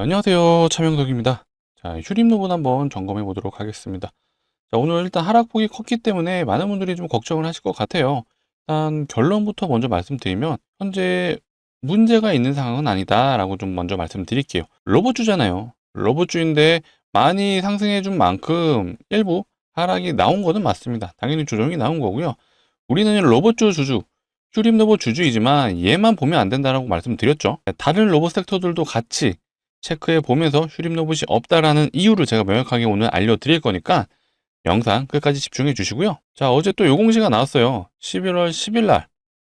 안녕하세요. 차명석입니다. 자, 휴림로봇 한번 점검해 보도록 하겠습니다. 자, 오늘 일단 하락폭이 컸기 때문에 많은 분들이 좀 걱정을 하실 것 같아요. 일단 결론부터 먼저 말씀드리면 현재 문제가 있는 상황은 아니다라고 좀 먼저 말씀드릴게요. 로봇주잖아요. 로봇주인데 많이 상승해 준 만큼 일부 하락이 나온 거는 맞습니다. 당연히 조정이 나온 거고요. 우리는 로봇주 주주, 휴림로봇 주주이지만 얘만 보면 안 된다라고 말씀드렸죠. 다른 로봇 섹터들도 같이 체크해 보면서 휴림 로봇이 없다라는 이유를 제가 명확하게 오늘 알려드릴 거니까 영상 끝까지 집중해 주시고요. 자, 어제 또 요 공시가 나왔어요. 11월 10일 날.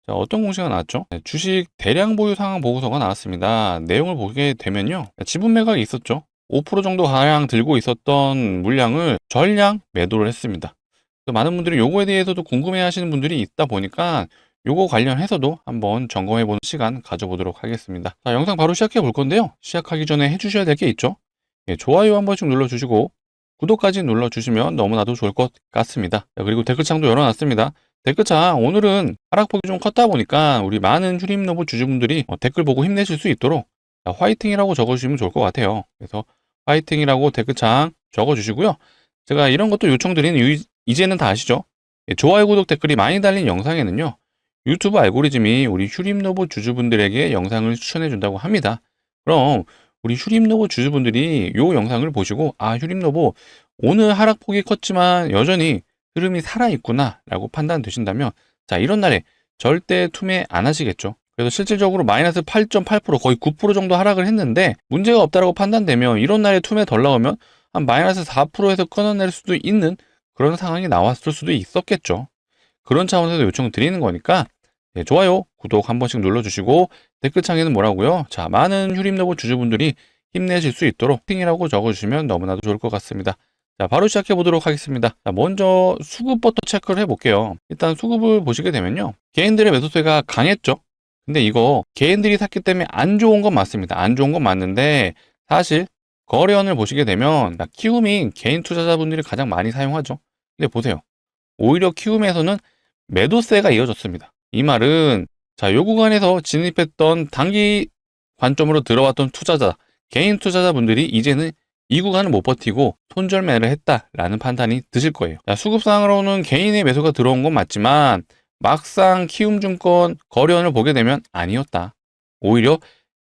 자, 어떤 공시가 나왔죠? 네, 주식 대량 보유 상황 보고서가 나왔습니다. 내용을 보게 되면요. 지분 매각이 있었죠. 5% 정도 가량 들고 있었던 물량을 전량 매도를 했습니다. 많은 분들이 요거에 대해서도 궁금해 하시는 분들이 있다 보니까 요거 관련해서도 한번 점검해 보는 시간 가져보도록 하겠습니다. 자, 영상 바로 시작해 볼 건데요. 시작하기 전에 해주셔야 될 게 있죠. 예, 좋아요 한 번씩 눌러주시고 구독까지 눌러주시면 너무나도 좋을 것 같습니다. 자, 그리고 댓글창도 열어놨습니다. 댓글창 오늘은 하락폭이 좀 컸다 보니까 우리 많은 휴림로봇 주주분들이 댓글 보고 힘내실 수 있도록 화이팅이라고 적어주시면 좋을 것 같아요. 그래서 화이팅이라고 댓글창 적어주시고요. 제가 이런 것도 요청드리는 이제는 다 아시죠? 예, 좋아요, 구독, 댓글이 많이 달린 영상에는요. 유튜브 알고리즘이 우리 휴림로봇 주주분들에게 영상을 추천해 준다고 합니다. 그럼 우리 휴림로봇 주주분들이 이 영상을 보시고 휴림로봇 오늘 하락폭이 컸지만 여전히 흐름이 살아있구나 라고 판단되신다면 자, 이런 날에 절대 투매 안 하시겠죠. 그래서 실질적으로 마이너스 8.8% 거의 9% 정도 하락을 했는데 문제가 없다라고 판단되면 이런 날에 투매 덜 나오면 한 마이너스 4%에서 끊어낼 수도 있는 그런 상황이 나왔을 수도 있었겠죠. 그런 차원에서 요청을 드리는 거니까 좋아요, 구독 한 번씩 눌러주시고 댓글창에는 뭐라고요? 자, 많은 휴림로봇 주주분들이 힘내실 수 있도록 팅이라고 적어주시면 너무나도 좋을 것 같습니다. 자, 바로 시작해 보도록 하겠습니다. 자, 먼저 수급부터 체크를 해볼게요. 일단 수급을 보시게 되면요. 개인들의 매수세가 강했죠? 근데 이거 개인들이 샀기 때문에 안 좋은 건 맞습니다. 안 좋은 건 맞는데 사실 거래원을 보시게 되면 키움이 개인 투자자분들이 가장 많이 사용하죠. 근데 보세요. 오히려 키움에서는 매도세가 이어졌습니다. 이 말은 요 구간에서 진입했던 단기 관점으로 들어왔던 투자자, 개인 투자자분들이 이제는 이 구간을 못 버티고 손절매를 했다라는 판단이 드실 거예요. 수급상으로는 개인의 매수가 들어온 건 맞지만 막상 키움증권 거래원을 보게 되면 아니었다. 오히려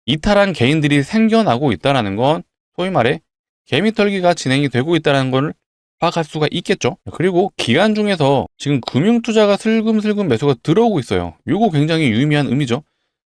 이탈한 개인들이 생겨나고 있다는 건 소위 말해 개미털기가 진행이 되고 있다는 걸 파악할 수가 있겠죠. 그리고 기간 중에서 지금 금융투자가 슬금슬금 매수가 들어오고 있어요. 이거 굉장히 유의미한 의미죠.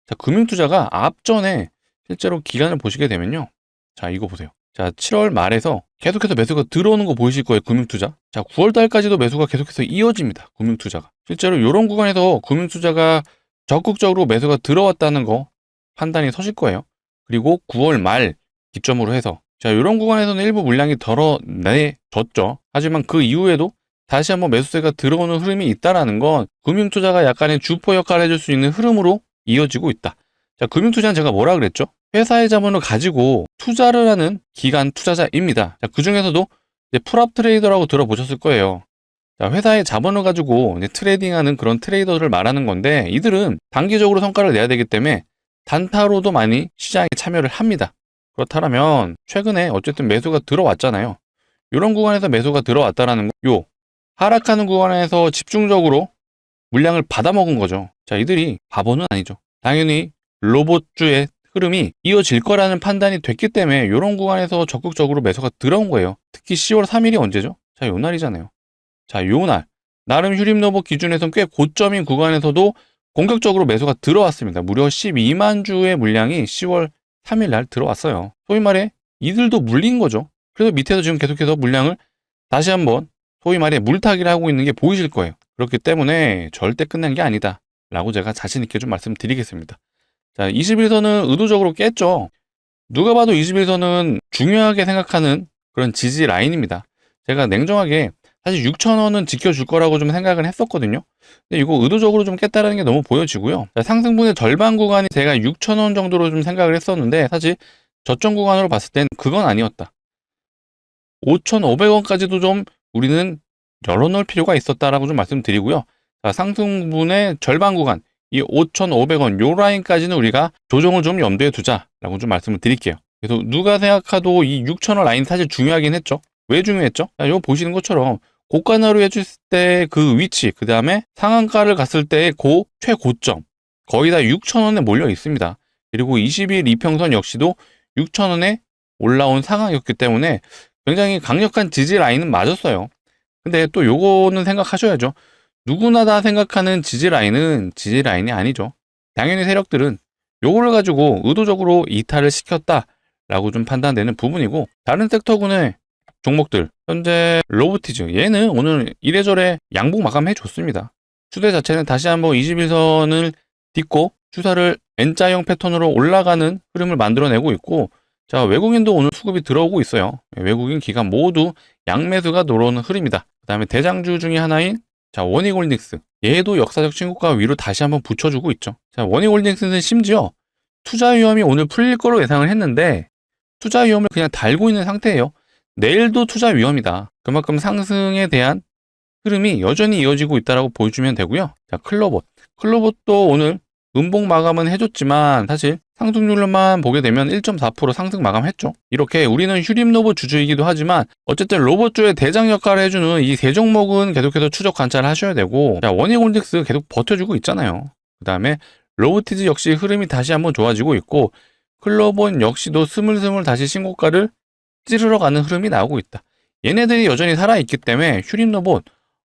자, 금융투자가 앞전에 실제로 기간을 보시게 되면요. 자, 이거 보세요. 자, 7월 말에서 계속해서 매수가 들어오는 거 보이실 거예요. 금융투자. 자, 9월 달까지도 매수가 계속해서 이어집니다. 금융투자가. 실제로 이런 구간에서 금융투자가 적극적으로 매수가 들어왔다는 거 판단이 서실 거예요. 그리고 9월 말 기점으로 해서 자, 이런 구간에서는 일부 물량이 덜어내졌죠. 하지만 그 이후에도 다시 한번 매수세가 들어오는 흐름이 있다는 건 금융투자가 약간의 주포 역할을 해줄 수 있는 흐름으로 이어지고 있다. 자, 금융투자는 제가 뭐라 그랬죠? 회사의 자본을 가지고 투자를 하는 기관 투자자입니다. 자, 그 중에서도 풀업 트레이더라고 들어보셨을 거예요. 자, 회사의 자본을 가지고 트레이딩하는 그런 트레이더를 말하는 건데 이들은 단기적으로 성과를 내야 되기 때문에 단타로도 많이 시장에 참여를 합니다. 그렇다면 최근에 어쨌든 매수가 들어왔잖아요. 이런 구간에서 매수가 들어왔다라는 거, 하락하는 구간에서 집중적으로 물량을 받아먹은 거죠. 자, 이들이 바보는 아니죠. 당연히 로봇주의 흐름이 이어질 거라는 판단이 됐기 때문에 이런 구간에서 적극적으로 매수가 들어온 거예요. 특히 10월 3일이 언제죠? 자, 요 날이잖아요. 자, 요 날. 나름 휴림로봇 기준에서는 꽤 고점인 구간에서도 공격적으로 매수가 들어왔습니다. 무려 12만 주의 물량이 10월 3일 날 들어왔어요. 소위 말해 이들도 물린 거죠. 그래서 밑에서 지금 계속해서 물량을 다시 한번 소위 말해 물타기를 하고 있는 게 보이실 거예요. 그렇기 때문에 절대 끝난 게 아니다 라고 제가 자신 있게 좀 말씀드리겠습니다. 자, 21선은 의도적으로 깼죠. 누가 봐도 21선은 중요하게 생각하는 그런 지지 라인입니다. 제가 냉정하게 사실 6,000원은 지켜줄 거라고 좀 생각을 했었거든요. 근데 이거 의도적으로 좀 깼다는 게 너무 보여지고요. 상승분의 절반 구간이 제가 6,000원 정도로 좀 생각을 했었는데 사실 저점 구간으로 봤을 땐 그건 아니었다. 5,500원까지도 좀 우리는 열어놓을 필요가 있었다라고 좀 말씀드리고요. 상승분의 절반 구간, 이 5,500원 요 라인까지는 우리가 조정을 좀 염두에 두자라고 좀 말씀을 드릴게요. 그래서 누가 생각해도 이 6,000원 라인 사실 중요하긴 했죠. 왜 중요했죠? 자, 이거 보시는 것처럼 고가나루 해줬을 때 그 위치, 그 다음에 상한가를 갔을 때의 최고점, 거의 다 6,000원에 몰려 있습니다. 그리고 20일 이평선 역시도 6,000원에 올라온 상황이었기 때문에 굉장히 강력한 지지 라인은 맞았어요. 근데 또 요거는 생각하셔야죠. 누구나 다 생각하는 지지 라인은 지지 라인이 아니죠. 당연히 세력들은 요거를 가지고 의도적으로 이탈을 시켰다라고 좀 판단되는 부분이고, 다른 섹터군의 종목들, 현재 로보티즈, 얘는 오늘 이래저래 양봉 마감해 줬습니다. 추세 자체는 다시 한번 21선을 딛고 추사를 N자형 패턴으로 올라가는 흐름을 만들어내고 있고, 자, 외국인도 오늘 수급이 들어오고 있어요. 외국인 기관 모두 양매수가 들어오는 흐름이다. 그 다음에 대장주 중에 하나인 자, 원익홀딩스, 얘도 역사적 신고가 위로 다시 한번 붙여주고 있죠. 자, 원익홀딩스는 심지어 투자 위험이 오늘 풀릴 거로 예상을 했는데 투자 위험을 그냥 달고 있는 상태예요. 내일도 투자 위험이다. 그만큼 상승에 대한 흐름이 여전히 이어지고 있다고 보여주면 되고요. 자, 클로봇도 오늘 음봉 마감은 해줬지만 사실 상승률만 보게 되면 1.4% 상승 마감했죠. 이렇게 우리는 휴림로봇 주주이기도 하지만 어쨌든 로봇주의 대장 역할을 해주는 이 세 종목은 계속해서 추적 관찰을 하셔야 되고, 자, 원익홀딩스 계속 버텨주고 있잖아요. 그 다음에 로보티즈 역시 흐름이 다시 한번 좋아지고 있고, 클로봇 역시도 스물스물 다시 신고가를 찌르러 가는 흐름이 나오고 있다. 얘네들이 여전히 살아있기 때문에 휴림로봇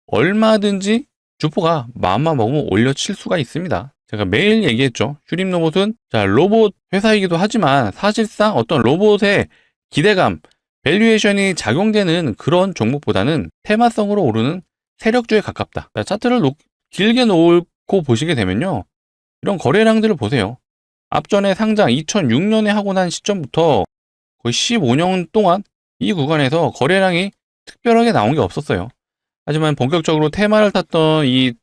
얼마든지 주포가 마음만 먹으면 올려칠 수가 있습니다. 제가 매일 얘기했죠. 휴림로봇은 자, 로봇 회사이기도 하지만 사실상 어떤 로봇의 기대감, 밸류에이션이 작용되는 그런 종목보다는 테마성으로 오르는 세력주에 가깝다. 자, 차트를 길게 놓고 보시게 되면요, 이런 거래량들을 보세요. 앞전에 상장 2006년에 하고 난 시점부터 거의 15년 동안 이 구간에서 거래량이 특별하게 나온 게 없었어요. 하지만 본격적으로 테마를 탔던 이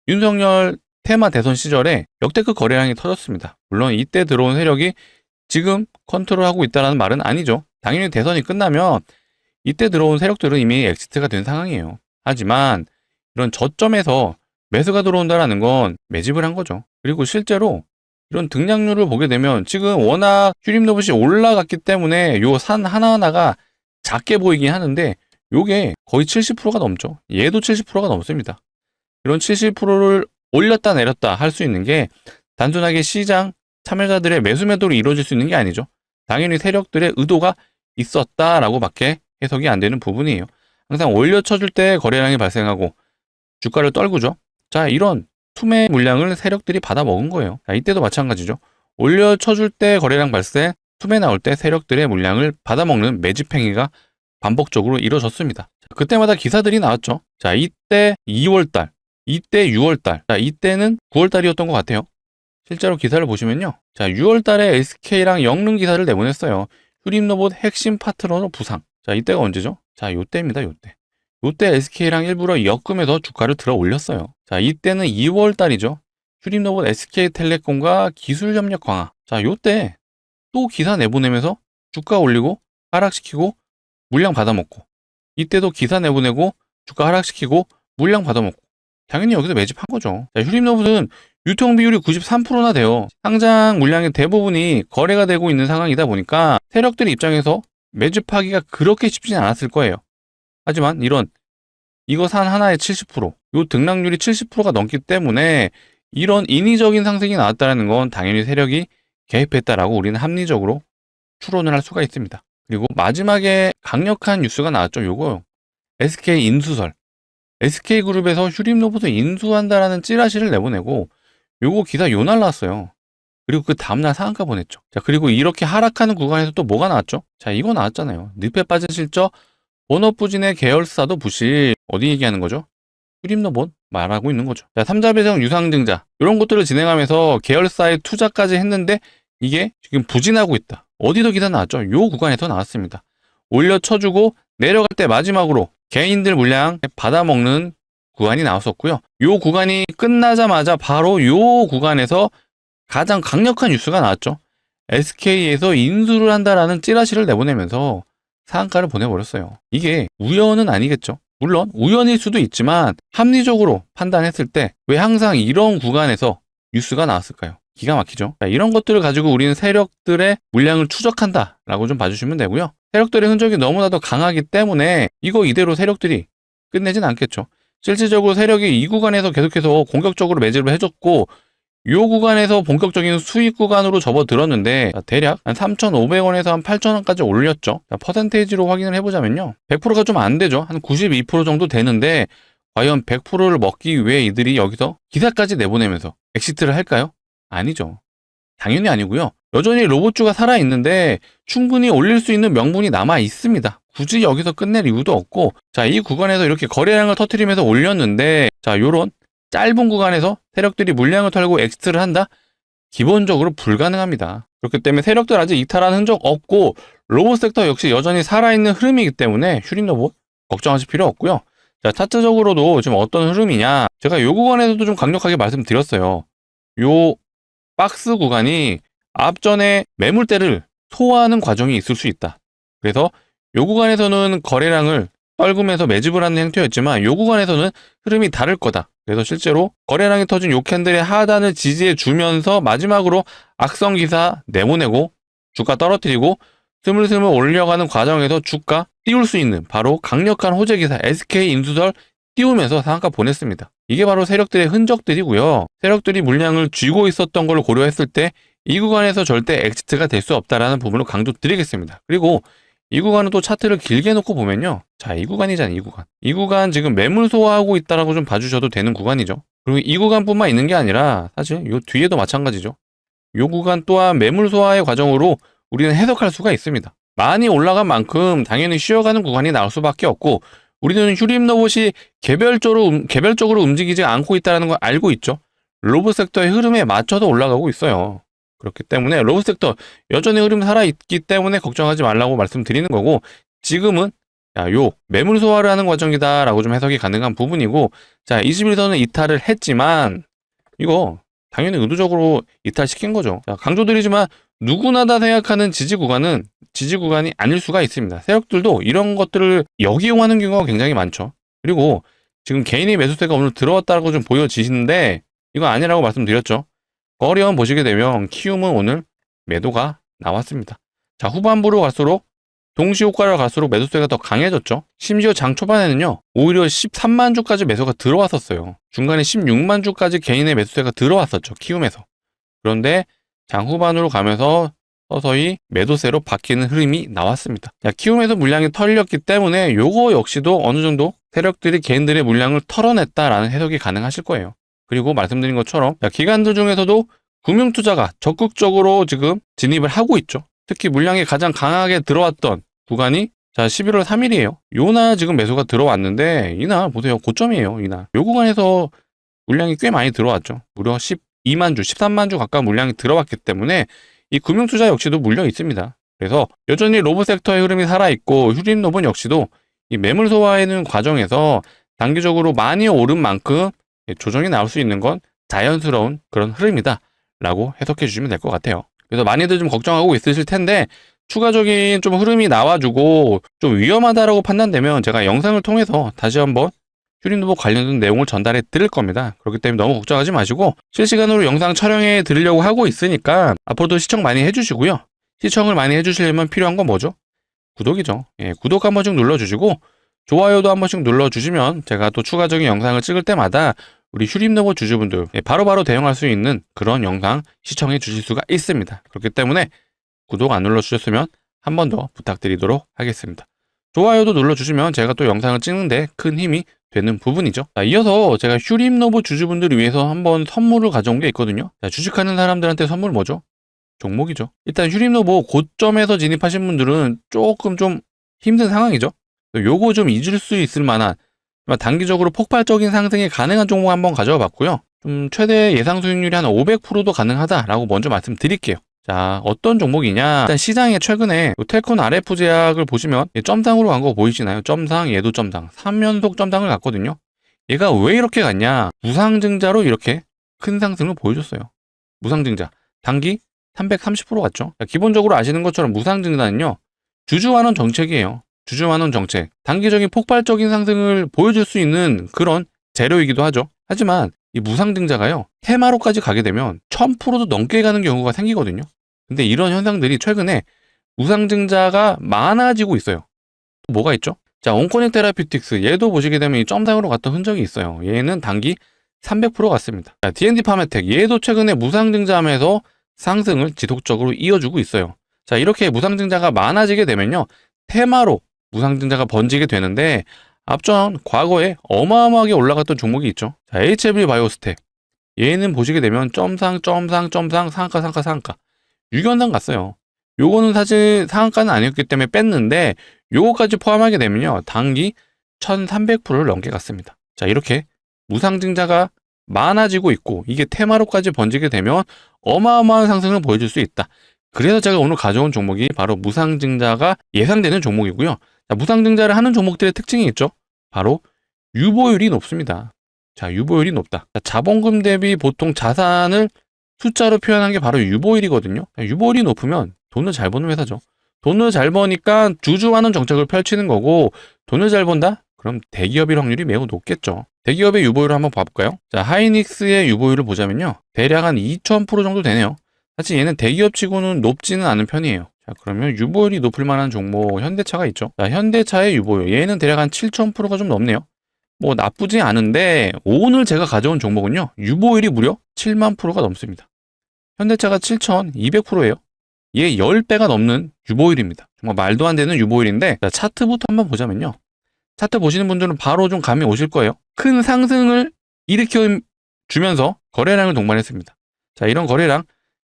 윤석열 테마 대선 시절에 역대급 거래량이 터졌습니다. 물론 이때 들어온 세력이 지금 컨트롤하고 있다는 말은 아니죠. 당연히 대선이 끝나면 이때 들어온 세력들은 이미 엑시트가 된 상황이에요. 하지만 이런 저점에서 매수가 들어온다는 건 매집을 한 거죠. 그리고 실제로 이런 등락률을 보게 되면 지금 워낙 휴림로봇이 올라갔기 때문에 요 산 하나하나가 작게 보이긴 하는데 요게 거의 70%가 넘죠. 얘도 70%가 넘습니다. 이런 70%를 올렸다 내렸다 할 수 있는 게 단순하게 시장 참여자들의 매수 매도로 이루어질 수 있는 게 아니죠. 당연히 세력들의 의도가 있었다라고 밖에 해석이 안 되는 부분이에요. 항상 올려쳐줄 때 거래량이 발생하고 주가를 떨구죠. 자, 이런 투매 물량을 세력들이 받아 먹은 거예요. 자, 이때도 마찬가지죠. 올려쳐줄 때 거래량 발생, 투매 나올 때 세력들의 물량을 받아 먹는 매집 행위가 반복적으로 이루어졌습니다. 자, 그때마다 기사들이 나왔죠. 자, 이때 2월달, 이때 6월달, 자, 이때는 9월달이었던 것 같아요. 실제로 기사를 보시면요. 자, 6월달에 SK랑 영릉 기사를 내보냈어요. 휴림로봇 핵심 파트너로 부상. 자, 이때가 언제죠? 자, 요때입니다, 요때. 요때 SK랑 일부러 엮으면서 주가를 들어 올렸어요. 자, 이때는 2월달이죠. 휴림로봇 SK텔레콤과 기술협력 강화. 자, 요때 또 기사 내보내면서 주가 올리고 하락시키고 물량 받아먹고, 이때도 기사 내보내고 주가 하락시키고 물량 받아먹고, 당연히 여기서 매집한 거죠. 자, 휴림로봇은 유통 비율이 93%나 돼요. 상장 물량의 대부분이 거래가 되고 있는 상황이다 보니까 세력들 입장에서 매집하기가 그렇게 쉽지는 않았을 거예요. 하지만 이거 산 하나에 70%, 요 등락률이 70%가 넘기 때문에 이런 인위적인 상승이 나왔다는 건 당연히 세력이 개입했다라고 우리는 합리적으로 추론을 할 수가 있습니다. 그리고 마지막에 강력한 뉴스가 나왔죠. 요거 SK 인수설. SK그룹에서 휴림로봇을 인수한다라는 찌라시를 내보내고 요거 기사 요 날 나왔어요. 그리고 그 다음날 상한가 보냈죠. 자, 그리고 이렇게 하락하는 구간에서 또 뭐가 나왔죠? 자, 이거 나왔잖아요. 늪에 빠진 실적, 본업부진의 계열사도 부실. 어디 얘기하는 거죠? 휴림로봇 말하고 있는 거죠. 자, 삼자배정 유상증자 이런 것들을 진행하면서 계열사에 투자까지 했는데 이게 지금 부진하고 있다. 어디서 기사 나왔죠? 요 구간에서 나왔습니다. 올려쳐주고 내려갈 때 마지막으로 개인들 물량 받아먹는 구간이 나왔었고요. 요 구간이 끝나자마자 바로 요 구간에서 가장 강력한 뉴스가 나왔죠. SK에서 인수를 한다라는 찌라시를 내보내면서 상한가를 보내버렸어요. 이게 우연은 아니겠죠. 물론 우연일 수도 있지만 합리적으로 판단했을 때 왜 항상 이런 구간에서 뉴스가 나왔을까요? 기가 막히죠. 자, 이런 것들을 가지고 우리는 세력들의 물량을 추적한다라고 좀 봐주시면 되고요. 세력들의 흔적이 너무나도 강하기 때문에 이거 이대로 세력들이 끝내진 않겠죠. 실질적으로 세력이 이 구간에서 계속해서 공격적으로 매집을 해줬고 이 구간에서 본격적인 수익 구간으로 접어들었는데 대략 한 3,500원에서 한 8,000원까지 올렸죠. 자, 퍼센테이지로 확인을 해보자면요. 100%가 좀 안 되죠. 한 92% 정도 되는데 과연 100%를 먹기 위해 이들이 여기서 기사까지 내보내면서 엑시트를 할까요? 아니죠. 당연히 아니고요. 여전히 로봇주가 살아있는데 충분히 올릴 수 있는 명분이 남아 있습니다. 굳이 여기서 끝낼 이유도 없고, 자, 이 구간에서 이렇게 거래량을 터뜨리면서 올렸는데, 자, 요런 짧은 구간에서 세력들이 물량을 털고 엑시트를 한다? 기본적으로 불가능합니다. 그렇기 때문에 세력들 아직 이탈한 흔적 없고 로봇 섹터 역시 여전히 살아있는 흐름이기 때문에 휴림로봇 걱정하실 필요 없고요. 자, 차트적으로도 지금 어떤 흐름이냐, 제가 요 구간에서도 좀 강력하게 말씀드렸어요. 요 박스 구간이 앞전에 매물대를 소화하는 과정이 있을 수 있다. 그래서 요 구간에서는 거래량을 떨구면서 매집을 하는 형태였지만 요 구간에서는 흐름이 다를 거다. 그래서 실제로 거래량이 터진 요 캔들의 하단을 지지해 주면서 마지막으로 악성 기사 내보내고 주가 떨어뜨리고 스물스물 올려가는 과정에서 주가 띄울 수 있는 바로 강력한 호재 기사 SK 인수설 띄우면서 상한가 보냈습니다. 이게 바로 세력들의 흔적들이고요. 세력들이 물량을 쥐고 있었던 걸 고려했을 때 이 구간에서 절대 엑시트가 될 수 없다라는 부분을 강조드리겠습니다. 그리고 이 구간은 또 차트를 길게 놓고 보면요. 자, 이 구간이잖아요, 이 구간. 이 구간 지금 매물 소화하고 있다라고 좀 봐주셔도 되는 구간이죠. 그리고 이 구간뿐만 있는 게 아니라 사실 요 뒤에도 마찬가지죠. 요 구간 또한 매물 소화의 과정으로 우리는 해석할 수가 있습니다. 많이 올라간 만큼 당연히 쉬어가는 구간이 나올 수밖에 없고 우리는 휴림 로봇이 개별적으로 움직이지 않고 있다는 걸 알고 있죠. 로봇 섹터의 흐름에 맞춰서 올라가고 있어요. 그렇기 때문에 로봇 섹터 여전히 흐름 살아있기 때문에 걱정하지 말라고 말씀드리는 거고, 지금은 요 매물 소화를 하는 과정이다 라고 좀 해석이 가능한 부분이고, 자, 21선은 이탈을 했지만 이거 당연히 의도적으로 이탈시킨 거죠. 자, 강조드리지만 누구나 다 생각하는 지지 구간이 아닐 수가 있습니다. 세력들도 이런 것들을 역이용하는 경우가 굉장히 많죠. 그리고 지금 개인의 매수세가 오늘 들어왔다고 좀 보여지시는데 이거 아니라고 말씀드렸죠. 거래원 보시게 되면 키움은 오늘 매도가 나왔습니다. 자, 후반부로 갈수록 동시 효과를 갈수록 매도세가 더 강해졌죠. 심지어 장 초반에는요, 오히려 13만 주까지 매수가 들어왔었어요. 중간에 16만 주까지 개인의 매수세가 들어왔었죠, 키움에서. 그런데 장 후반으로 가면서 서서히 매도세로 바뀌는 흐름이 나왔습니다. 자, 키움에서 물량이 털렸기 때문에 요거 역시도 어느 정도 세력들이 개인들의 물량을 털어냈다라는 해석이 가능하실 거예요. 그리고 말씀드린 것처럼 기관들 중에서도 금융투자가 적극적으로 지금 진입을 하고 있죠. 특히 물량이 가장 강하게 들어왔던 구간이 자 11월 3일이에요. 요날 지금 매수가 들어왔는데 이날 보세요. 고점이에요. 이날. 요 구간에서 물량이 꽤 많이 들어왔죠. 무려 12만 주, 13만 주 가까운 물량이 들어왔기 때문에 이 금융투자 역시도 물려 있습니다. 그래서 여전히 로봇 섹터의 흐름이 살아있고 휴림로봇 역시도 이 매물 소화하는 과정에서 단기적으로 많이 오른 만큼 조정이 나올 수 있는 건 자연스러운 그런 흐름이다 라고 해석해 주시면 될 것 같아요. 그래서 많이들 좀 걱정하고 있으실 텐데 추가적인 좀 흐름이 나와주고 좀 위험하다라고 판단되면 제가 영상을 통해서 다시 한번 휴림로봇 관련된 내용을 전달해 드릴 겁니다. 그렇기 때문에 너무 걱정하지 마시고 실시간으로 영상 촬영해 드리려고 하고 있으니까 앞으로도 시청 많이 해주시고요. 시청을 많이 해주시려면 필요한 건 뭐죠? 구독이죠. 예, 구독 한 번씩 눌러주시고 좋아요도 한 번씩 눌러주시면 제가 또 추가적인 영상을 찍을 때마다 우리 휴림로봇 주주분들 바로바로 대응할 수 있는 그런 영상 시청해 주실 수가 있습니다. 그렇기 때문에 구독 안 눌러주셨으면 한 번 더 부탁드리도록 하겠습니다. 좋아요도 눌러주시면 제가 또 영상을 찍는데 큰 힘이 되는 부분이죠. 자, 이어서 제가 휴림로봇 주주분들을 위해서 한번 선물을 가져온 게 있거든요. 자, 주식하는 사람들한테 선물 뭐죠? 종목이죠. 일단 휴림로봇 고점에서 진입하신 분들은 조금 좀 힘든 상황이죠. 요거 좀 잊을 수 있을 만한 단기적으로 폭발적인 상승이 가능한 종목 한번 가져와 봤고요. 좀 최대 예상 수익률이 한 500%도 가능하다라고 먼저 말씀드릴게요. 자, 어떤 종목이냐? 일단 시장에 최근에 텔콘 RF 제약을 보시면 점상으로 간 거 보이시나요? 점상, 얘도 점상, 3연속 점상을 갔거든요. 얘가 왜 이렇게 갔냐? 무상증자로 이렇게 큰 상승을 보여줬어요. 무상증자. 단기 330% 갔죠. 자, 기본적으로 아시는 것처럼 무상증자는요, 주주환원 정책이에요. 주주환원 정책. 단기적인 폭발적인 상승을 보여줄 수 있는 그런 재료이기도 하죠. 하지만 이 무상증자가요, 테마로까지 가게 되면 1000%도 넘게 가는 경우가 생기거든요. 근데 이런 현상들이 최근에 무상증자가 많아지고 있어요. 또 뭐가 있죠? 자, 온코닉 테라피틱스, 얘도 보시게 되면 이 점상으로 갔던 흔적이 있어요. 얘는 단기 300% 갔습니다. 자, D&D 파메텍, 얘도 최근에 무상증자하면서 상승을 지속적으로 이어주고 있어요. 자, 이렇게 무상증자가 많아지게 되면요, 테마로 무상증자가 번지게 되는데, 앞전 과거에 어마어마하게 올라갔던 종목이 있죠. 자, HLB 바이오스텍, 얘는 보시게 되면 점상 상한가 상한가 상한가 6연상 갔어요. 요거는 사실 상한가는 아니었기 때문에 뺐는데, 요거까지 포함하게 되면요, 단기 1300%를 넘게 갔습니다. 자, 이렇게 무상증자가 많아지고 있고, 이게 테마로까지 번지게 되면 어마어마한 상승을 보여줄 수 있다. 그래서 제가 오늘 가져온 종목이 바로 무상증자가 예상되는 종목이고요. 자, 무상증자를 하는 종목들의 특징이 있죠. 바로 유보율이 높습니다. 자, 유보율이 높다. 자, 자본금 대비 보통 자산을 숫자로 표현한 게 바로 유보율이거든요. 자, 유보율이 높으면 돈을 잘 버는 회사죠. 돈을 잘 버니까 주주하는 정책을 펼치는 거고, 돈을 잘 번다? 그럼 대기업일 확률이 매우 높겠죠. 대기업의 유보율을 한번 봐볼까요? 자, 하이닉스의 유보율을 보자면요, 대략 한 2000% 정도 되네요. 사실 얘는 대기업치고는 높지는 않은 편이에요. 자, 그러면 유보율이 높을 만한 종목 현대차가 있죠. 자, 현대차의 유보율, 얘는 대략 한 7000%가 좀 넘네요. 뭐 나쁘지 않은데, 오늘 제가 가져온 종목은요, 유보율이 무려 7만 프로가 넘습니다. 현대차가 7200%예요. 얘 10배가 넘는 유보율입니다. 정말 말도 안 되는 유보율인데, 자, 차트부터 한번 보자면요, 차트 보시는 분들은 바로 좀 감이 오실 거예요. 큰 상승을 일으켜 주면서 거래량을 동반했습니다. 자, 이런 거래량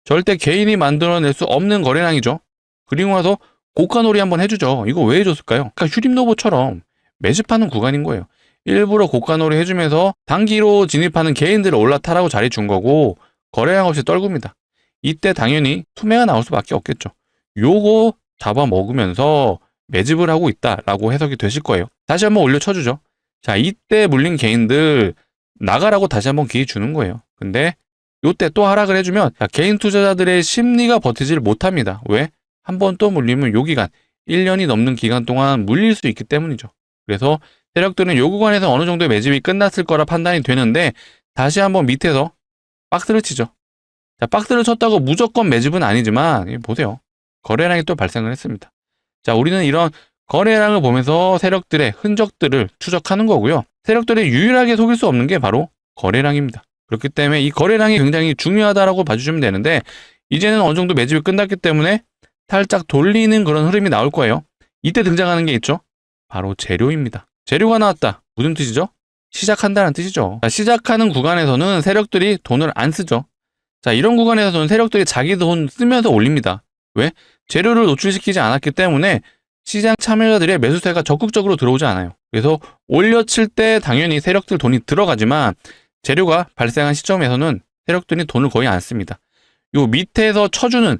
절대 개인이 만들어낼 수 없는 거래량이죠. 그리고 나서 고가놀이 한번 해주죠. 이거 왜 해줬을까요? 그러니까 휴림노보처럼 매집하는 구간인 거예요. 일부러 고가놀이 해주면서 단기로 진입하는 개인들을 올라타라고 자리 준 거고, 거래량 없이 떨굽니다. 이때 당연히 투매가 나올 수밖에 없겠죠. 요거 잡아먹으면서 매집을 하고 있다라고 해석이 되실 거예요. 다시 한번 올려쳐주죠. 자, 이때 물린 개인들 나가라고 다시 한번 기회 주는 거예요. 근데 요때 또 하락을 해주면, 자, 개인 투자자들의 심리가 버티지를 못합니다. 왜? 한번 또 물리면 요 기간 1년이 넘는 기간 동안 물릴 수 있기 때문이죠. 그래서 세력들은 요 구간에서 어느 정도의 매집이 끝났을 거라 판단이 되는데, 다시 한번 밑에서 박스를 치죠. 자, 박스를 쳤다고 무조건 매집은 아니지만, 보세요, 거래량이 또 발생을 했습니다. 자, 우리는 이런 거래량을 보면서 세력들의 흔적들을 추적하는 거고요. 세력들이 유일하게 속일 수 없는 게 바로 거래량입니다. 그렇기 때문에 이 거래량이 굉장히 중요하다라고 봐주시면 되는데, 이제는 어느 정도 매집이 끝났기 때문에 살짝 돌리는 그런 흐름이 나올 거예요. 이때 등장하는 게 있죠. 바로 재료입니다. 재료가 나왔다. 무슨 뜻이죠? 시작한다는 뜻이죠. 자, 시작하는 구간에서는 세력들이 돈을 안 쓰죠. 자, 이런 구간에서는 세력들이 자기 돈 쓰면서 올립니다. 왜? 재료를 노출시키지 않았기 때문에 시장 참여자들의 매수세가 적극적으로 들어오지 않아요. 그래서 올려칠 때 당연히 세력들 돈이 들어가지만, 재료가 발생한 시점에서는 세력들이 돈을 거의 안 씁니다. 요 밑에서 쳐주는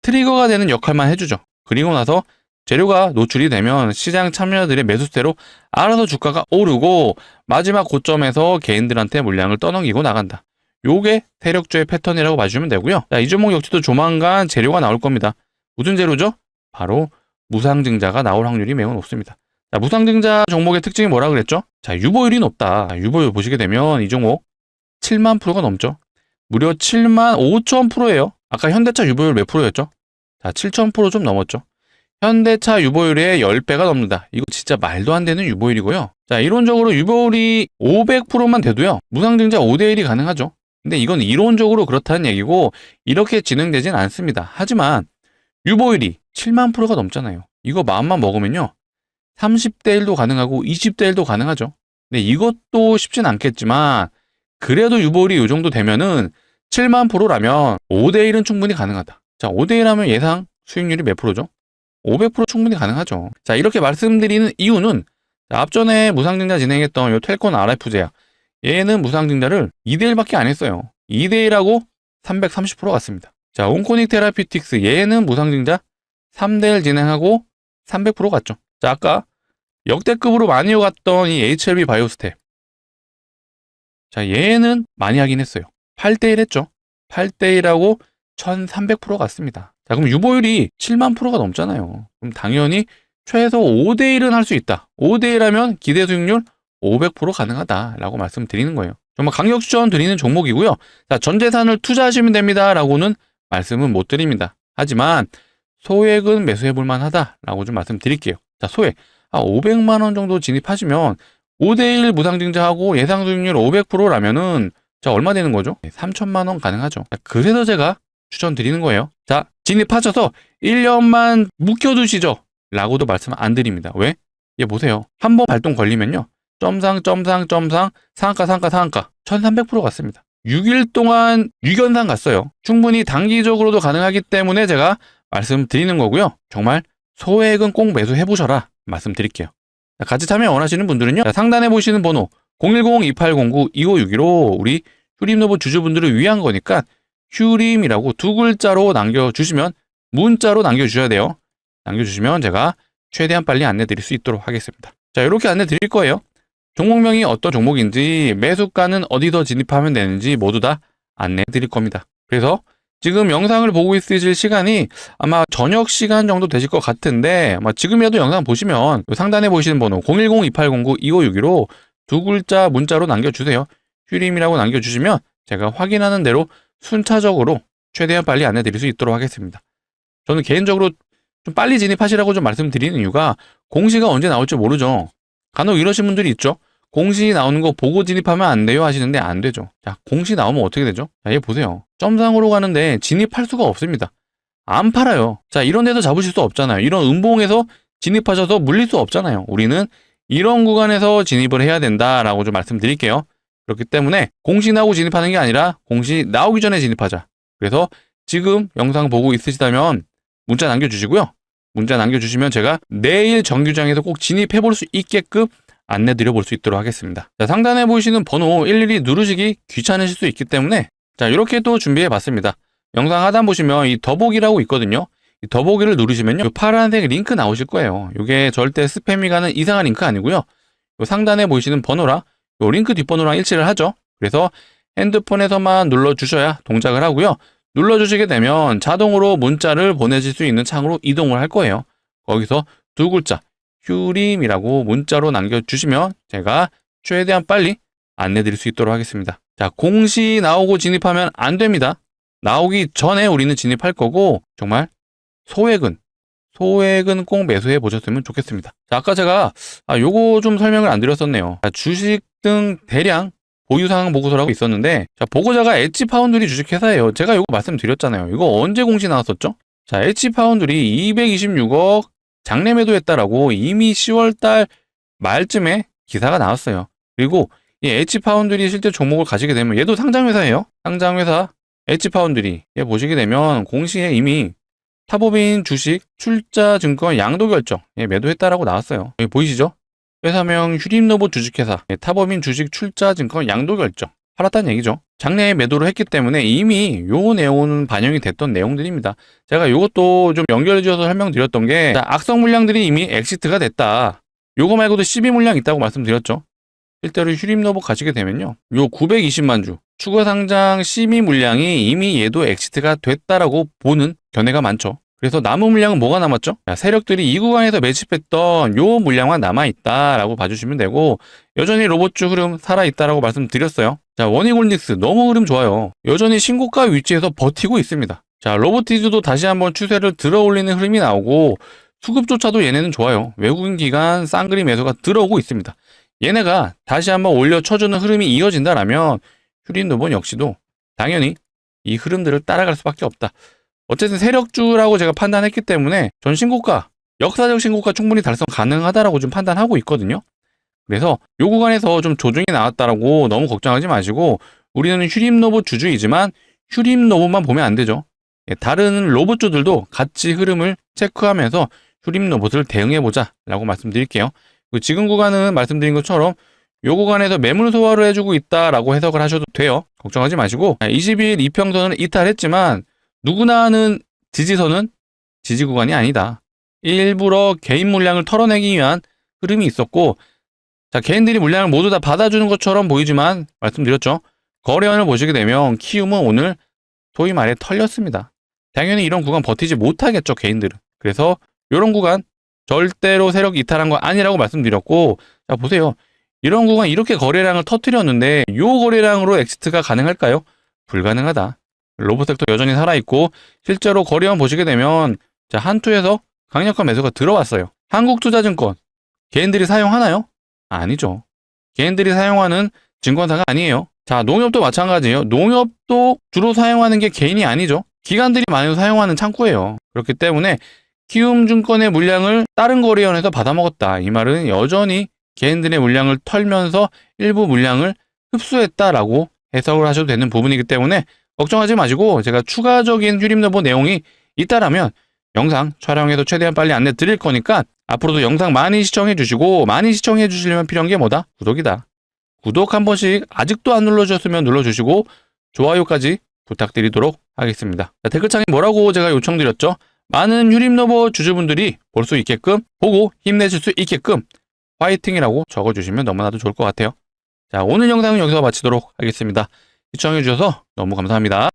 트리거가 되는 역할만 해주죠. 그리고 나서 재료가 노출이 되면 시장 참여자들의 매수세로 알아서 주가가 오르고, 마지막 고점에서 개인들한테 물량을 떠넘기고 나간다. 요게 세력주의 패턴이라고 봐주시면 되고요. 자, 이 종목 역시도 조만간 재료가 나올 겁니다. 무슨 재료죠? 바로 무상증자가 나올 확률이 매우 높습니다. 자, 무상증자 종목의 특징이 뭐라 그랬죠? 자, 유보율이 높다. 유보율 보시게 되면 이 종목 7만 프로가 넘죠. 무려 7만 5천 프로예요. 아까 현대차 유보율 몇 프로였죠? 자, 7,000% 좀 넘었죠. 현대차 유보율의 10배가 넘는다. 이거 진짜 말도 안 되는 유보율이고요. 자, 이론적으로 유보율이 500%만 돼도요, 무상증자 5대1이 가능하죠. 근데 이건 이론적으로 그렇다는 얘기고, 이렇게 진행되진 않습니다. 하지만 유보율이 7만 프로가 넘잖아요. 이거 마음만 먹으면요, 30대1도 가능하고 20대1도 가능하죠. 근데 이것도 쉽진 않겠지만, 그래도 유보율이 이 정도 되면은 7만 프로라면 5대1은 충분히 가능하다. 자, 5대1 하면 예상 수익률이 몇 프로죠? 500% 충분히 가능하죠. 자, 이렇게 말씀드리는 이유는, 자, 앞전에 무상증자 진행했던 요 텔콘 RF제약, 얘는 무상증자를 2대1밖에 안 했어요. 2대1하고 330% 갔습니다. 자, 온코닉 테라피틱스, 얘는 무상증자 3대1 진행하고 300% 갔죠. 자, 아까 역대급으로 많이 오갔던 이 HLB 바이오스텍, 자, 얘는 많이 하긴 했어요. 8대1 했죠. 8대1하고 1300% 갔습니다. 자, 그럼 유보율이 7만 프로가 넘잖아요. 그럼 당연히 최소 5대1은 할 수 있다. 5대1 하면 기대 수익률 500% 가능하다라고 말씀드리는 거예요. 정말 강력 추천드리는 종목이고요. 자, 전 재산을 투자하시면 됩니다라고는 말씀은 못 드립니다. 하지만 소액은 매수해 볼 만하다라고 좀 말씀드릴게요. 자, 소액 500만 원 정도 진입하시면 5대1 무상증자하고 예상 수익률 500%라면은 자, 얼마 되는 거죠? 3천만 원 가능하죠. 자, 그래서 제가 추천드리는 거예요. 자, 진입하셔서 1년만 묵혀두시죠 라고도 말씀 안 드립니다. 왜? 얘 보세요. 한번 발동 걸리면요, 점상 상한가 1300% 갔습니다. 6일 동안 6연상 갔어요. 충분히 단기적으로도 가능하기 때문에 제가 말씀드리는 거고요. 정말 소액은 꼭 매수해보셔라 말씀드릴게요. 자, 같이 참여 원하시는 분들은요, 자, 상단에 보시는 번호 010-2809-2561로 우리 휴림노브 주주분들을 위한 거니까 휴림이라고 2글자로 남겨주시면, 문자로 남겨주셔야 돼요. 남겨주시면 제가 최대한 빨리 안내 드릴 수 있도록 하겠습니다. 자, 이렇게 안내 드릴 거예요. 종목명이 어떤 종목인지, 매수가는 어디서 진입하면 되는지 모두 다 안내 드릴 겁니다. 그래서 지금 영상을 보고 있으실 시간이 아마 저녁 시간 정도 되실 것 같은데, 아마 지금이라도 영상 보시면 상단에 보시는 번호 010-2809-2561로 2글자 문자로 남겨주세요. 휴림이라고 남겨주시면 제가 확인하는 대로 순차적으로 최대한 빨리 안내 드릴 수 있도록 하겠습니다. 저는 개인적으로 좀 빨리 진입하시라고 좀 말씀드리는 이유가, 공시가 언제 나올지 모르죠. 간혹 이러신 분들이 있죠. 공시 나오는 거 보고 진입하면 안 돼요 하시는데 안 되죠. 자, 공시 나오면 어떻게 되죠? 자, 얘 보세요. 점상으로 가는데 진입할 수가 없습니다. 안 팔아요. 자, 이런 데서 잡으실 수 없잖아요. 이런 음봉에서 진입하셔서 물릴 수 없잖아요. 우리는 이런 구간에서 진입을 해야 된다라고 좀 말씀드릴게요. 그렇기 때문에 공시 나오고 진입하는 게 아니라 공시 나오기 전에 진입하자. 그래서 지금 영상 보고 있으시다면 문자 남겨주시고요. 문자 남겨주시면 제가 내일 정규장에서 꼭 진입해 볼 수 있게끔 안내 드려볼 수 있도록 하겠습니다. 자, 상단에 보이시는 번호 일일이 누르시기 귀찮으실 수 있기 때문에 자, 이렇게 또 준비해 봤습니다. 영상 하단 보시면 이 더보기라고 있거든요. 이 더보기를 누르시면요, 이 파란색 링크 나오실 거예요. 이게 절대 스팸이 가는 이상한 링크 아니고요. 요 상단에 보이시는 번호랑 요 링크 뒷번호랑 일치를 하죠. 그래서 핸드폰에서만 눌러주셔야 동작을 하고요. 눌러주시게 되면 자동으로 문자를 보내실 수 있는 창으로 이동을 할 거예요. 거기서 2글자 휴림이라고 문자로 남겨주시면 제가 최대한 빨리 안내 드릴 수 있도록 하겠습니다. 자, 공시 나오고 진입하면 안 됩니다. 나오기 전에 우리는 진입할 거고, 정말 소액은 꼭 매수해 보셨으면 좋겠습니다. 자, 아까 제가 요거 좀 설명을 안 드렸었네요. 자, 주식 등 대량 보유상황 보고서라고 있었는데, 자, 보고자가 엣지파운드리 주식회사예요. 제가 요거 말씀드렸잖아요. 이거 언제 공시 나왔었죠? 자, 엣지파운드리 226억 장내 매도했다라고 이미 10월달 말쯤에 기사가 나왔어요. 그리고 이 엣지파운드리 실제 종목을 가지게 되면 얘도 상장회사예요. 상장회사 엣지파운드리 얘 보시게 되면 공시에 이미 타법인 주식 출자 증권 양도 결정 매도했다라고 나왔어요. 여기 보이시죠? 회사명 휴림노브 주식회사 타법인 주식 출자 증권 양도 결정 팔았다는 얘기죠. 장내에 매도를 했기 때문에 이미 요 내용은 반영이 됐던 내용들입니다. 제가 요것도 좀 연결해 주셔서 설명드렸던 게, 악성 물량들이 이미 엑시트가 됐다. 요거 말고도 12물량 있다고 말씀드렸죠. 실제로 휴림노브 가시게 되면요, 요 920만 주 추가 상장 12물량이 이미 얘도 엑시트가 됐다라고 보는 견해가 많죠. 그래서 남은 물량은 뭐가 남았죠? 세력들이 이 구간에서 매집했던 요 물량만 남아있다라고 봐주시면 되고, 여전히 로봇주 흐름 살아있다라고 말씀드렸어요. 자, 원익홀딩스 너무 흐름 좋아요. 여전히 신고가 위치에서 버티고 있습니다. 자, 로보티즈도 다시 한번 추세를 들어올리는 흐름이 나오고, 수급조차도 얘네는 좋아요. 외국인 기관 쌍그리 매수가 들어오고 있습니다. 얘네가 다시 한번 올려쳐주는 흐름이 이어진다라면 휴림노브 역시도 당연히 이 흐름들을 따라갈 수밖에 없다. 어쨌든 세력주라고 제가 판단했기 때문에 전 신고가, 역사적 신고가 충분히 달성 가능하다라고 좀 판단하고 있거든요. 그래서 요 구간에서 좀 조정이 나왔다라고 너무 걱정하지 마시고, 우리는 휴림노브 주주이지만 휴림노브만 보면 안 되죠. 다른 로봇주들도 같이 흐름을 체크하면서 휴림노브를 대응해보자 라고 말씀드릴게요. 지금 구간은 말씀드린 것처럼 요 구간에서 매물 소화를 해주고 있다라고 해석을 하셔도 돼요. 걱정하지 마시고, 20일 이평선을 이탈했지만 누구나 아는 지지선은 지지 구간이 아니다. 일부러 개인 물량을 털어내기 위한 흐름이 있었고, 자, 개인들이 물량을 모두 다 받아주는 것처럼 보이지만 말씀드렸죠. 거래원을 보시게 되면 키움은 오늘 소위 말해 털렸습니다. 당연히 이런 구간 버티지 못하겠죠, 개인들은. 그래서 이런 구간 절대로 세력 이탈한 거 아니라고 말씀드렸고, 자, 보세요. 이런 구간 이렇게 거래량을 터뜨렸는데 이 거래량으로 엑시트가 가능할까요? 불가능하다. 로보섹터 여전히 살아있고 실제로 거래원 보시게 되면 자, 한투에서 강력한 매수가 들어왔어요. 한국투자증권 개인들이 사용하나요? 아니죠. 개인들이 사용하는 증권사가 아니에요. 자, 농협도 마찬가지예요. 농협도 주로 사용하는 게 개인이 아니죠. 기관들이 많이 사용하는 창구예요. 그렇기 때문에 키움증권의 물량을 다른 거래원에서 받아먹었다. 이 말은 여전히 개인들의 물량을 털면서 일부 물량을 흡수했다라고 해석을 하셔도 되는 부분이기 때문에 걱정하지 마시고 제가 추가적인 휴림노보 내용이 있다라면 영상 촬영해서 최대한 빨리 안내 드릴 거니까 앞으로도 영상 많이 시청해 주시고 많이 시청해 주시려면 필요한 게 뭐다? 구독이다. 구독 한 번씩 아직도 안 눌러주셨으면 눌러주시고 좋아요까지 부탁드리도록 하겠습니다. 자, 댓글창에 뭐라고 제가 요청드렸죠? 많은 휴림노버 주주분들이 볼 수 있게끔 보고 힘내실 수 있게끔 화이팅이라고 적어주시면 너무나도 좋을 것 같아요. 자, 오늘 영상은 여기서 마치도록 하겠습니다. 시청해주셔서 너무 감사합니다.